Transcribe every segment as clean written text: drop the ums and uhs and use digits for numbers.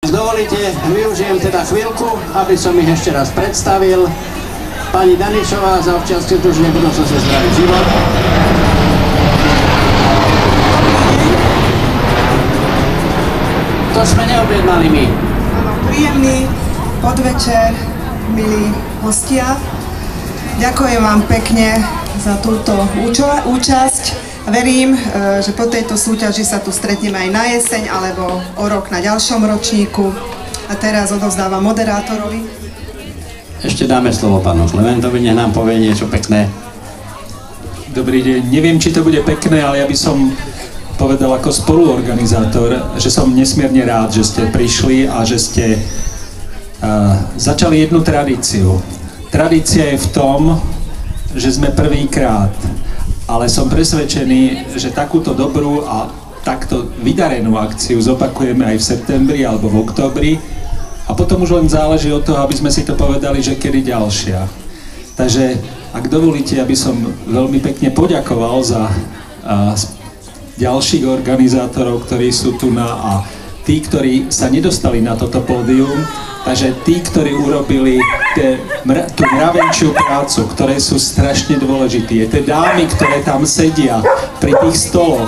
Dovolíte, využijem teda chvíľku, aby som ich ešte raz predstavil. Pani Danišová za občianske združenie Budúcnosť a zdravý život. To sme neobjednali my. Príjemný podvečer, milí hostia. Ďakujem vám pekne za túto účasť. Verím, že po tejto súťaži sa tu stretneme aj na jeseň alebo o rok na ďalšom ročníku. A teraz odovzdávam moderátorovi. Ešte dáme slovo pánu Klementovi, nech nám povie niečo pekné. Dobrý deň. Neviem, či to bude pekné, ale ja by som povedal ako spoluorganizátor, že som nesmierne rád, že ste prišli a že ste začali jednu tradíciu. Tradícia je v tom, že sme prvýkrát, ale som presvedčený, že takúto dobrú a takto vydarenú akciu zopakujeme aj v septembri alebo v októbri a potom už len záleží od toho, aby sme si to povedali, že kedy ďalšia. Takže ak dovolíte, aby som veľmi pekne poďakoval za ďalších organizátorov, ktorí sú tu a tí, ktorí sa nedostali na toto pódium, takže tí, ktorí urobili tú mravenčiu prácu, ktoré sú strašne dôležité, tie dámy, ktoré tam sedia pri tých stoloch,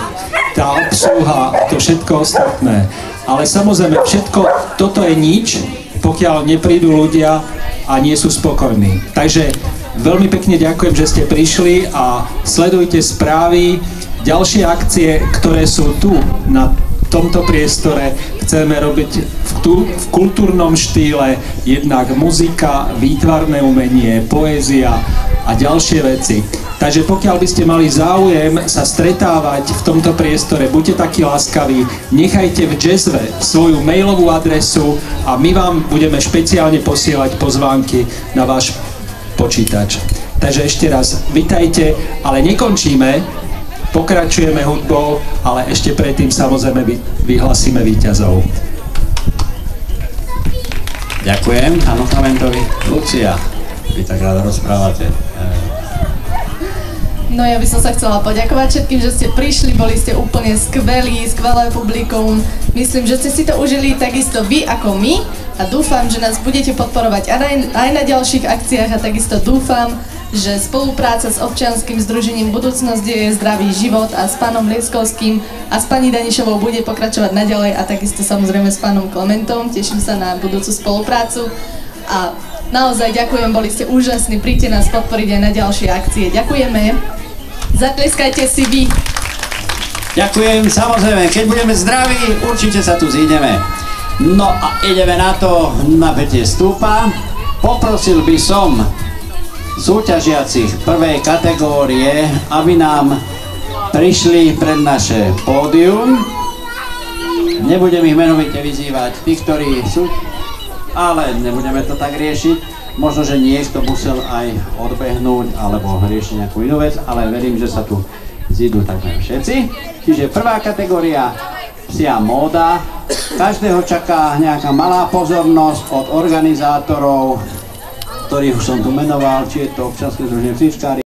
tá obsluha, to všetko ostatné. Ale samozrejme, všetko toto je nič, pokiaľ neprídu ľudia a nie sú spokojní. Takže veľmi pekne ďakujem, že ste prišli a sledujte správy, ďalšie akcie, ktoré sú tu na tomto priestore. Chceme robiť v kultúrnom štýle jednak muzika, výtvarné umenie, poézia a ďalšie veci. Takže pokiaľ by ste mali záujem sa stretávať v tomto priestore, buďte takí láskaví, nechajte v Jazzve svoju mailovú adresu a my vám budeme špeciálne posielať pozvánky na váš počítač. Takže ešte raz, vitajte, ale nekončíme. Pokračujeme hudbou, ale ešte predtým samozrejme vyhlasíme víťazov. Ďakujem pánu Klementovi. Lucia, vy tak ráda rozprávate. No ja by som sa chcela poďakovať všetkým, že ste prišli, boli ste úplne skvelí, skvelé publikum. Myslím, že ste si to užili takisto vy ako my a dúfam, že nás budete podporovať aj na ďalších akciách a takisto dúfam, že spolupráca s občianskym združením Budúcnosť je zdravý život a s pánom Lieskovským a s pani Danišovou bude pokračovať naďalej a takisto samozrejme s pánom Klementom. Teším sa na budúcu spoluprácu a naozaj ďakujem, boli ste úžasní, príďte nás podporiť aj na ďalšie akcie. Ďakujeme. Zatlieskajte si vy. Ďakujem, samozrejme, keď budeme zdraví, určite sa tu zídeme. No a ideme na to, napätie stúpa. Poprosil by som súťažiacich prvej kategórie, aby nám prišli pred naše pódium. Nebudem ich menovite vyzývať, tí, ktorí sú, ale nebudeme to tak riešiť. Možno, že niekto musel aj odbehnúť alebo riešiť nejakú inú vec, ale verím, že sa tu zídu takmer všetci. Čiže prvá kategória, psia móda. Každého čaká nejaká malá pozornosť od organizátorov, ktorých už som tu menoval, či je to občianske združenie Psíčkári.